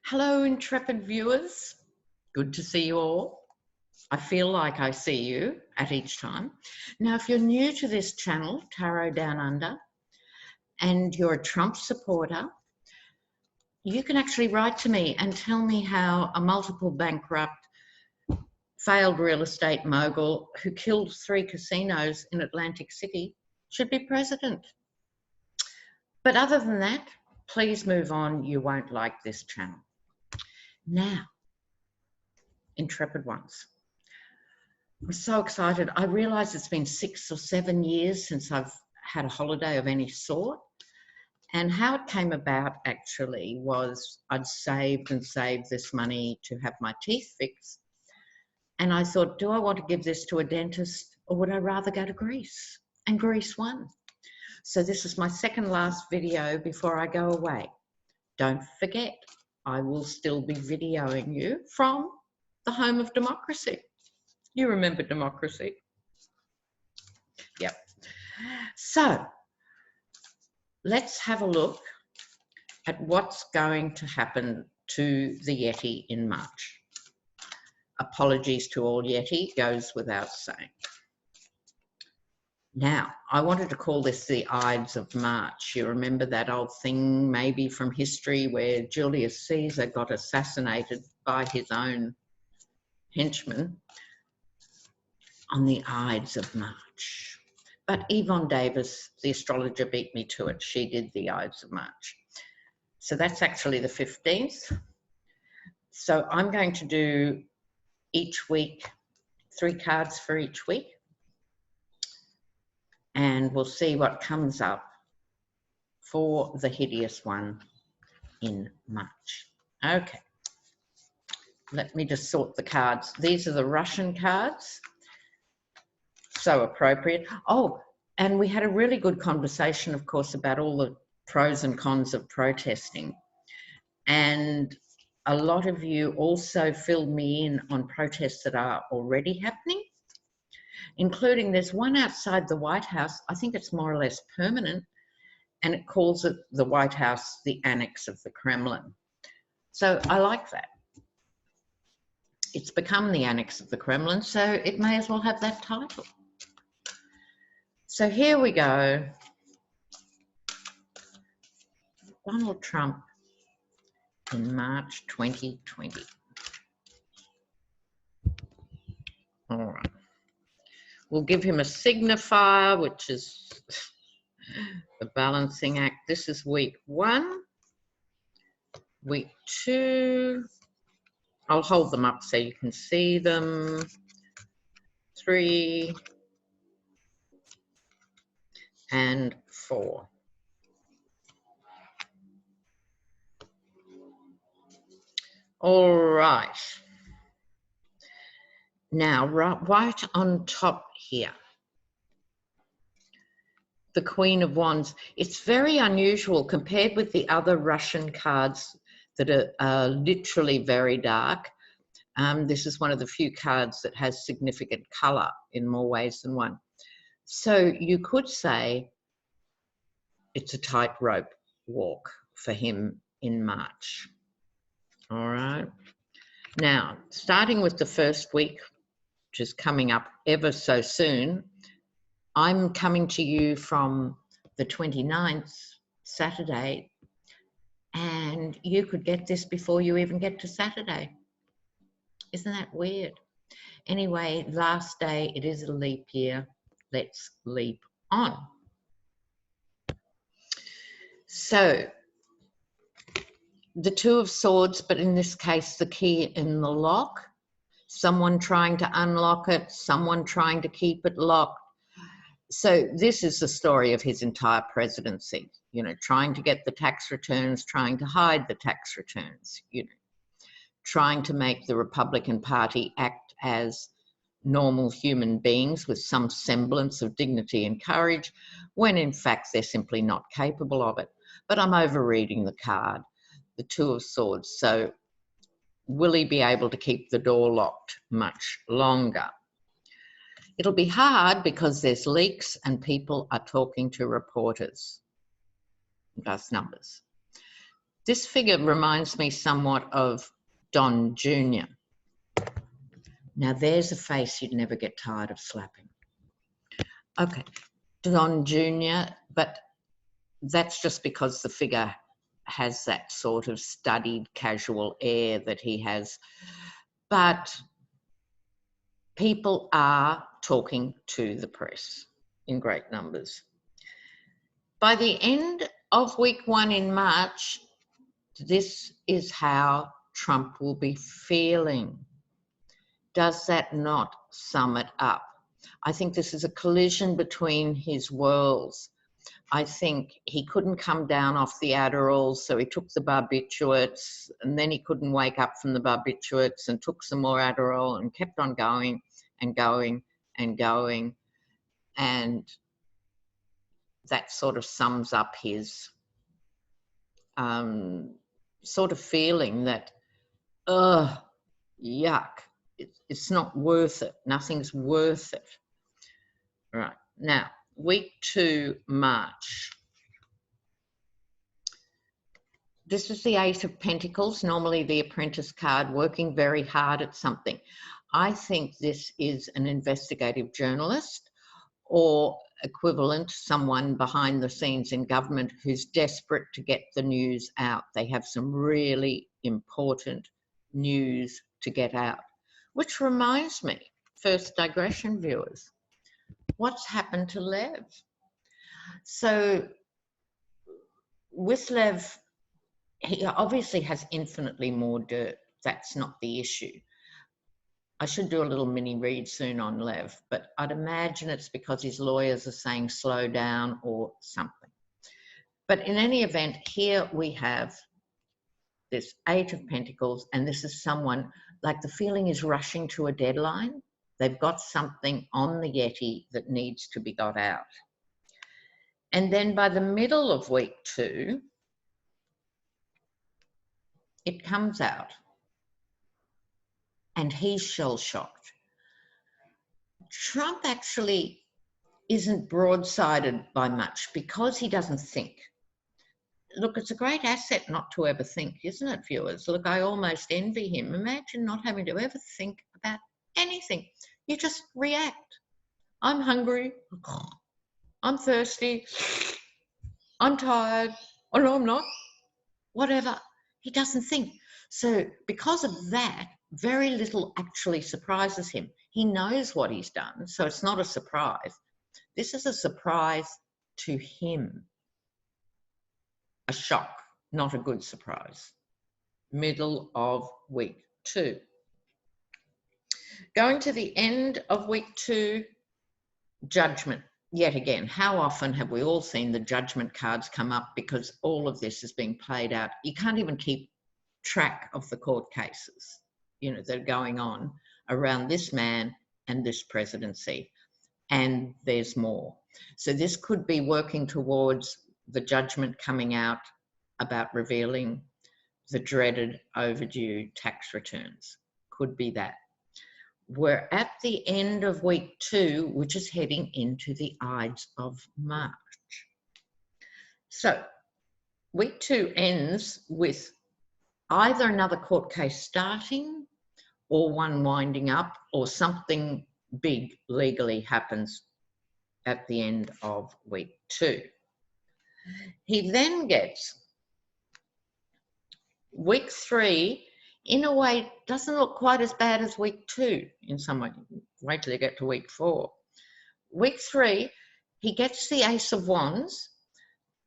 Hello, intrepid viewers. Good to see you all. I feel like I see you at each time. Now, if you're new to this channel, Tarot Down Under, and you're a Trump supporter, you can actually write to me and tell me how a multiple bankrupt, failed real estate mogul who killed 3 casinos in Atlantic City should be president. But other than that, please move on. You won't like this channel. Now, intrepid ones. I'm so excited. I realise it's been 6 or 7 years since I've had a holiday of any sort. And how it came about actually was I'd saved and saved this money to have my teeth fixed. And I thought, do I want to give this to a dentist or would I rather go to Greece? And Greece won. So this is my second last video before I go away. Don't forget, I will still be videoing you from the home of democracy. You remember democracy? Yep. So let's have a look at what's going to happen to the Yeti in March. Apologies to all Yeti, goes without saying. Now, I wanted to call this the Ides of March. You remember that old thing maybe from history where Julius Caesar got assassinated by his own henchmen on the Ides of March. But Yvonne Davis, the astrologer, beat me to it. She did the Ides of March. So that's actually the 15th. So I'm going to do each week, 3 cards for each week. And we'll see what comes up for the hideous one in March. Okay. Let me just sort the cards. These are the Russian cards. So appropriate. Oh, and we had a really good conversation, of course, about all the pros and cons of protesting. And a lot of you also filled me in on protests that are already happening, including there's one outside the White House. I think it's more or less permanent, and it calls it the White House, the annex of the Kremlin. So I like that. It's become the annex of the Kremlin, so it may as well have that title. So here we go. Donald Trump in March 2020. All right. We'll give him a signifier, which is the balancing act. This is week 1. Week 2. I'll hold them up so you can see them. 3 and 4. All right. Now, right on top here, the Queen of Wands. It's very unusual compared with the other Russian cards that are literally very dark. This is one of the few cards that has significant colour in more ways than one. So you could say it's a tightrope walk for him in March. All right. Now, starting with the first week, which is coming up ever so soon, I'm coming to you from the 29th, Saturday, and you could get this before you even get to Saturday. Isn't that weird? Anyway, last day, it is a leap year. Let's leap on. So, the 2 of Swords, but in this case, the key in the lock. Someone trying to unlock it, someone trying to keep it locked. So this is the story of his entire presidency, you know, trying to get the tax returns, trying to hide the tax returns, you know, trying to make the Republican Party act as normal human beings with some semblance of dignity and courage, when in fact they're simply not capable of it. But I'm overreading the card, the 2 of Swords. So will he be able to keep the door locked much longer? It'll be hard because there's leaks and people are talking to reporters. That's numbers. This figure reminds me somewhat of Don Jr. Now there's a face you'd never get tired of slapping. Okay, Don Jr., but that's just because the figure has that sort of studied, casual air that he has. But people are talking to the press in great numbers. By the end of week 1 in March, this is how Trump will be feeling. Does that not sum it up? I think this is a collision between his worlds. I think he couldn't come down off the Adderall, so he took the barbiturates, and then he couldn't wake up from the barbiturates and took some more Adderall and kept on going and going and going. And that sort of sums up his sort of feeling that, yuck, it's not worth it. Nothing's worth it. Right. Now, week 2, March. This is the 8 of Pentacles, normally the Apprentice card, working very hard at something. I think this is an investigative journalist or equivalent, someone behind the scenes in government who's desperate to get the news out. They have some really important news to get out. Which reminds me, first digression viewers, what's happened to Lev? So with Lev, he obviously has infinitely more dirt. That's not the issue. I should do a little mini read soon on Lev, but I'd imagine it's because his lawyers are saying slow down or something. But in any event, here we have this 8 of Pentacles, and this is someone, like the feeling is rushing to a deadline. They've got something on the Yeti that needs to be got out. And then by the middle of week 2, it comes out. And he's shell-shocked. Trump actually isn't broadsided by much because he doesn't think. Look, it's a great asset not to ever think, isn't it, viewers? Look, I almost envy him. Imagine not having to ever think about anything. You just react. I'm hungry. I'm thirsty. I'm tired. Oh, no, I'm not. Whatever. He doesn't think. So because of that, very little actually surprises him. He knows what he's done, so it's not a surprise. This is a surprise to him. A shock, not a good surprise. Middle of week 2. Going to the end of week 2, Judgment. Yet again, how often have we all seen the Judgment cards come up because all of this is being played out? You can't even keep track of the court cases, you know, that are going on around this man and this presidency. And there's more. So this could be working towards the judgment coming out about revealing the dreaded overdue tax returns. Could be that. We're at the end of week 2, which is heading into the Ides of March. So week 2 ends with either another court case starting or one winding up, or something big legally happens at the end of week 2. He then gets week 3, in a way, doesn't look quite as bad as week 2 in some way. Wait till you get to week 4. Week 3, he gets the Ace of Wands,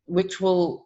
which will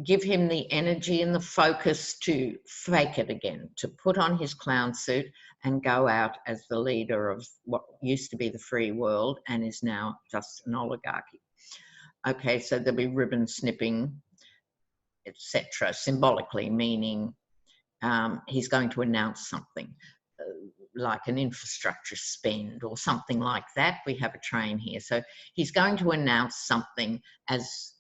give him the energy and the focus to fake it again, to put on his clown suit and go out as the leader of what used to be the free world and is now just an oligarchy. Okay, so there'll be ribbon snipping, etc., symbolically meaning he's going to announce something like an infrastructure spend or something like that. We have a train here. So he's going to announce something as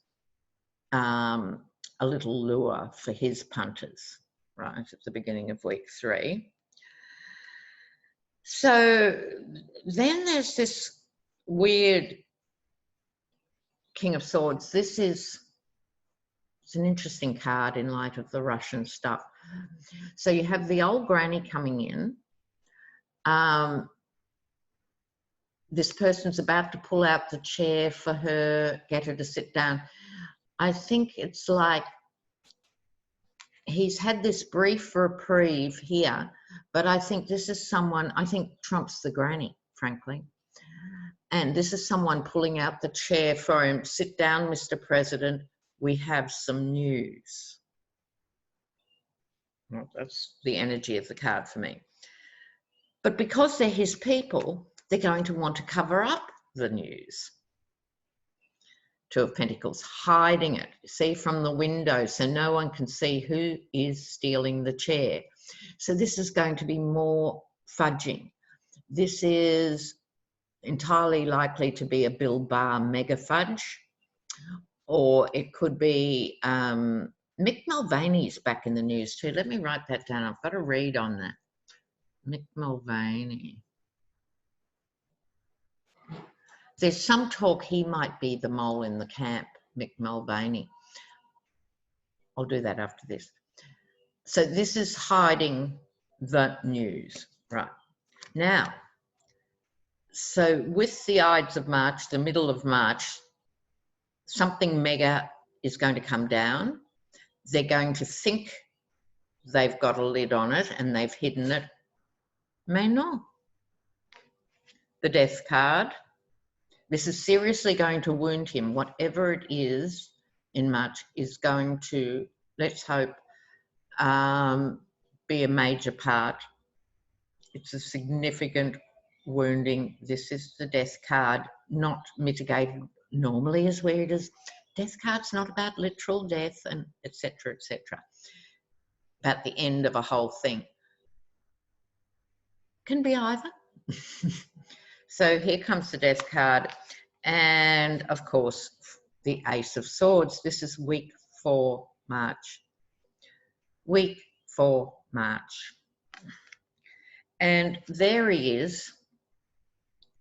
a little lure for his punters, right, at the beginning of week 3. So then there's this weird King of Swords. This is It's an interesting card in light of the Russian stuff. So you have the old granny coming in. This person's about to pull out the chair for her, get her to sit down. I think it's like he's had this brief reprieve here, but I think this is someone, I think Trump's the granny, frankly. And this is someone pulling out the chair for him. Sit down, Mr. President. We have some news. Well, that's the energy of the card for me. But because they're his people, they're going to want to cover up the news. Two of Pentacles, hiding it, see, from the window so no one can see who is stealing the chair. So this is going to be more fudging. This is entirely likely to be a Bill Barr mega fudge, or it could be Mick Mulvaney's back in the news too. Let me write that down. I've got a read on that. Mick Mulvaney. There's some talk he might be the mole in the camp, Mick Mulvaney. I'll do that after this. So this is hiding the news, right? Now, so with the Ides of March, the middle of March, something mega is going to come down. They're going to think they've got a lid on it and they've hidden it. Mais non. The Death card. This is seriously going to wound him. Whatever it is in March is going to, let's hope, be a major part. It's a significant wounding. This is the Death card, not mitigated normally as where it is. Death card's not about literal death and etc., about the end of a whole thing. Can be either. So here comes the Death card, and of course the Ace of Swords. This is week 4 March. Week 4 March. And there he is,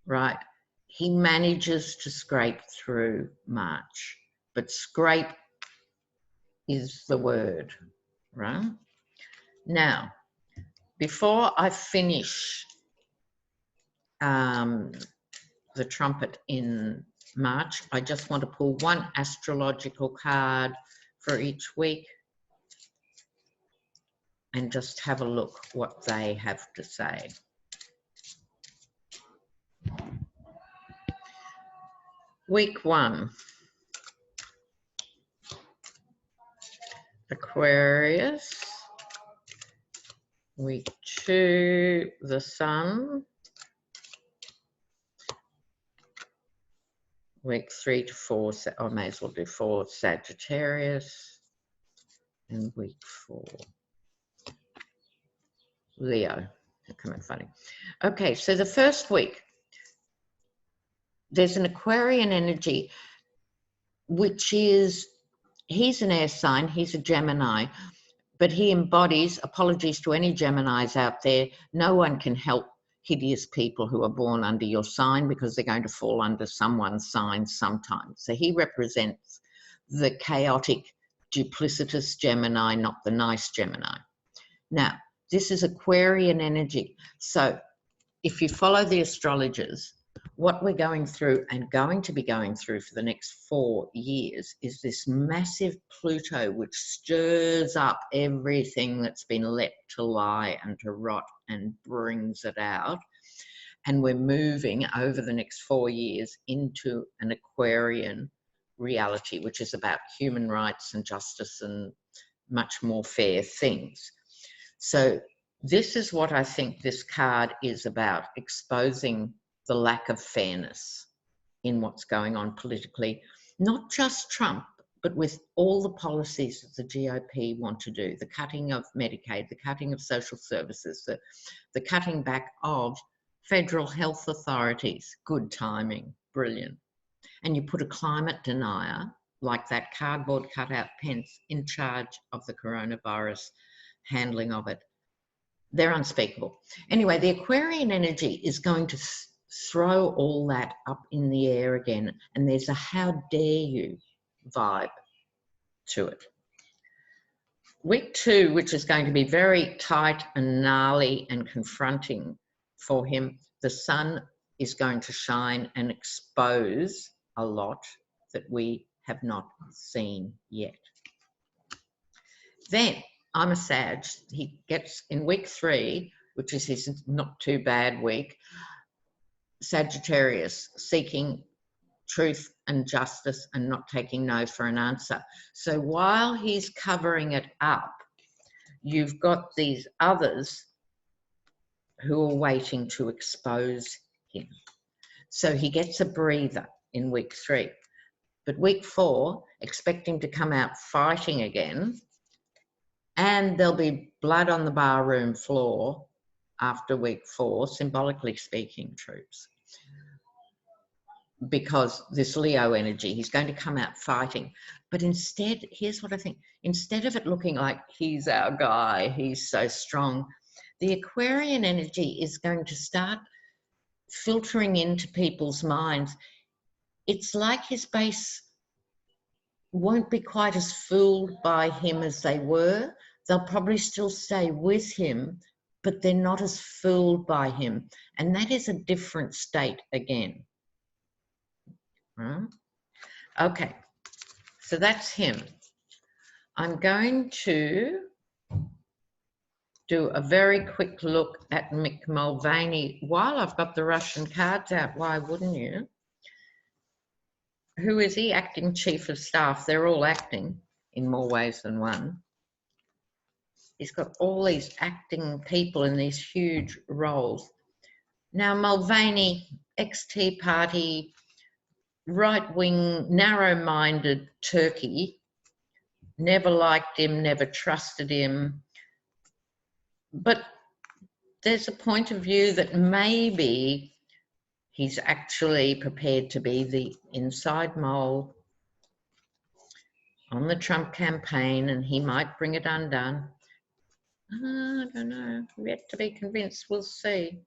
right? He manages to scrape through March, but scrape is the word, right? Now, before I finish the trumpet in March, I just want to pull one astrological card for each week and just have a look what they have to say. Week 1, Aquarius. Week 2, the Sun. Week 3 to 4, I may as well do 4, Sagittarius. And week 4, Leo. They're coming funny. Okay, so the first week, there's an Aquarian energy, which is, he's an air sign, he's a Gemini, but he embodies, apologies to any Geminis out there, no one can help hideous people who are born under your sign because they're going to fall under someone's sign sometime. So he represents the chaotic, duplicitous Gemini, not the nice Gemini. Now, this is Aquarian energy. So if you follow the astrologers, what we're going through and going to be going through for the next 4 years is this massive Pluto which stirs up everything that's been let to lie and to rot and brings it out. And we're moving over the next 4 years into an Aquarian reality, which is about human rights and justice and much more fair things. So this is what I think this card is about, exposing the lack of fairness in what's going on politically, not just Trump, but with all the policies that the GOP want to do, the cutting of Medicaid, the cutting of social services, the cutting back of federal health authorities. Good timing, brilliant. And you put a climate denier, like that cardboard cutout Pence, in charge of the coronavirus handling of it. They're unspeakable. Anyway, the Aquarian energy is going to throw all that up in the air again, and there's a how dare you vibe to it. week 2, which is going to be very tight and gnarly and confronting for him, the sun is going to shine and expose a lot that we have not seen yet. Then I'm a Sag. He gets in week 3, which is his not too bad week, Sagittarius, seeking truth and justice and not taking no for an answer. So while he's covering it up, you've got these others who are waiting to expose him. So he gets a breather in week 3. But week 4, expect him to come out fighting again, and there'll be blood on the barroom floor after week 4, symbolically speaking, troops. Because this Leo energy, he's going to come out fighting. But instead, here's what I think, instead of it looking like he's our guy, he's so strong, the Aquarian energy is going to start filtering into people's minds. It's like his base won't be quite as fooled by him as they were. They'll probably still stay with him, but they're not as fooled by him. And that is a different state again. Okay, so that's him. I'm going to do a very quick look at Mick Mulvaney while I've got the Russian cards out. Why wouldn't you? Who is he? Acting Chief of Staff. They're all acting in more ways than one. He's got all these acting people in these huge roles. Now, Mulvaney, ex-Tea Party, right-wing, narrow-minded turkey, never liked him, never trusted him. But there's a point of view that maybe he's actually prepared to be the inside mole on the Trump campaign, and he might bring it undone. I don't know, yet to be convinced, we'll see.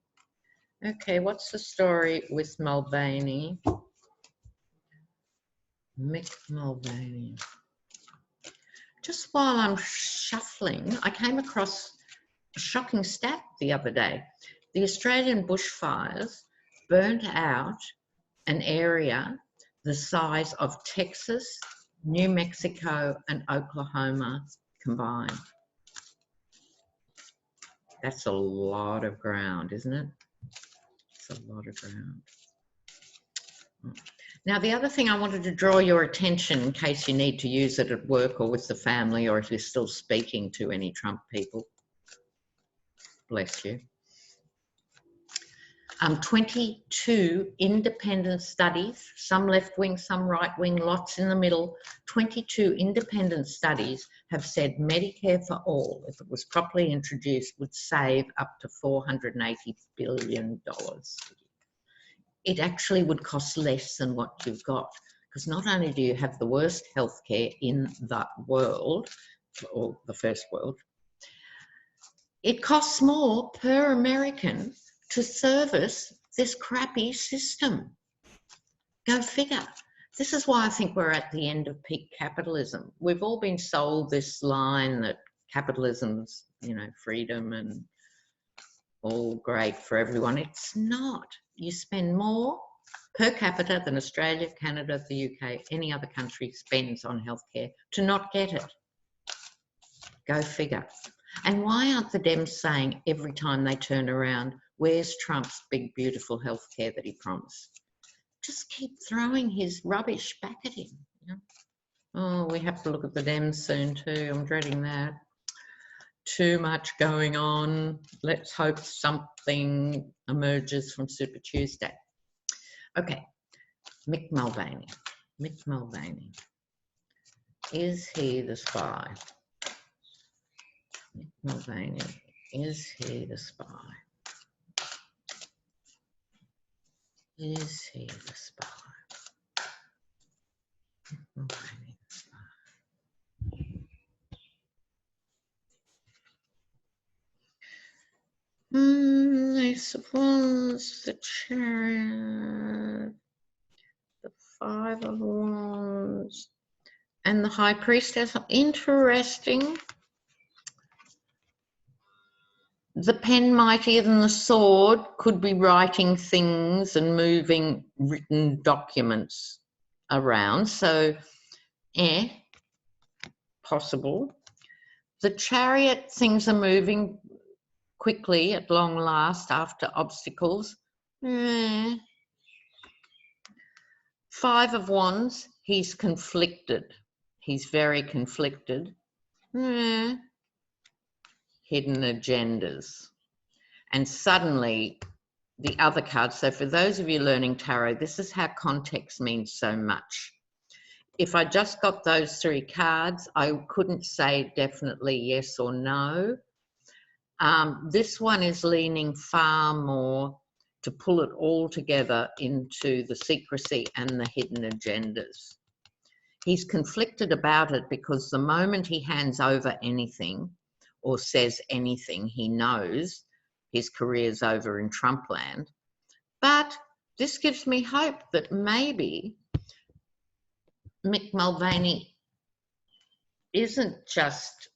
Okay, what's the story with Mulvaney? Mick Mulvaney. Just while I'm shuffling, I came across a shocking stat the other day. The Australian bushfires burnt out an area the size of Texas, New Mexico, and Oklahoma combined. That's a lot of ground, isn't it? It's a lot of ground. Now, the other thing I wanted to draw your attention, in case you need to use it at work or with the family, or if you're still speaking to any Trump people, bless you. 22 independent studies, some left-wing, some right-wing, lots in the middle. 22 independent studies have said Medicare for all, if it was properly introduced, would save up to $480 billion. It actually would cost less than what you've got, because not only do you have the worst healthcare in the world, or the first world, it costs more per American to service this crappy system. Go figure. This is why I think we're at the end of peak capitalism. We've all been sold this line that capitalism's, you know, freedom and all great for everyone. It's not. You spend more per capita than Australia, Canada, the UK, any other country spends on healthcare to not get it. Go figure. And why aren't the Dems saying every time they turn around, where's Trump's big, beautiful healthcare that he promised? Just keep throwing his rubbish back at him. You know? Oh, we have to look at the Dems soon too. I'm dreading that. Too much going on. Let's hope something emerges from Super Tuesday. Okay, Mick Mulvaney. Mick Mulvaney. Is he the spy? Mick Mulvaney. Is he the spy? Is he the spy? Mick Mulvaney, the spy. I suppose the Chariot, the Five of Wands, and the High Priestess. Interesting. The pen mightier than the sword could be writing things and moving written documents around. So, possible. The Chariot, things are moving quickly at long last after obstacles. Five of Wands, he's conflicted. He's very conflicted. Hidden agendas. And suddenly the other card, so for those of you learning tarot, this is how context means so much. If I just got those three cards, I couldn't say definitely yes or no. This one is leaning far more to pull it all together into the secrecy and the hidden agendas. He's conflicted about it because the moment he hands over anything or says anything, he knows his career's over in Trumpland. But this gives me hope that maybe Mick Mulvaney isn't just,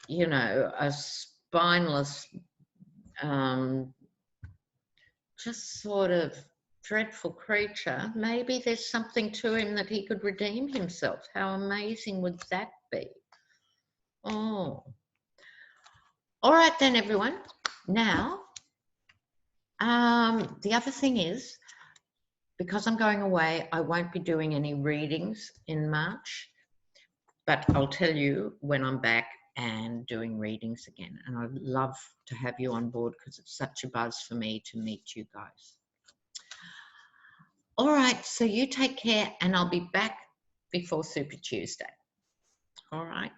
you know, a spineless, just sort of dreadful creature. Maybe there's something to him that he could redeem himself. How amazing would that be? Oh. All right then, everyone. Now, the other thing is, because I'm going away, I won't be doing any readings in March, but I'll tell you when I'm back and doing readings again. And I'd love to have you on board because it's such a buzz for me to meet you guys. All right, so you take care and I'll be back before Super Tuesday. All right.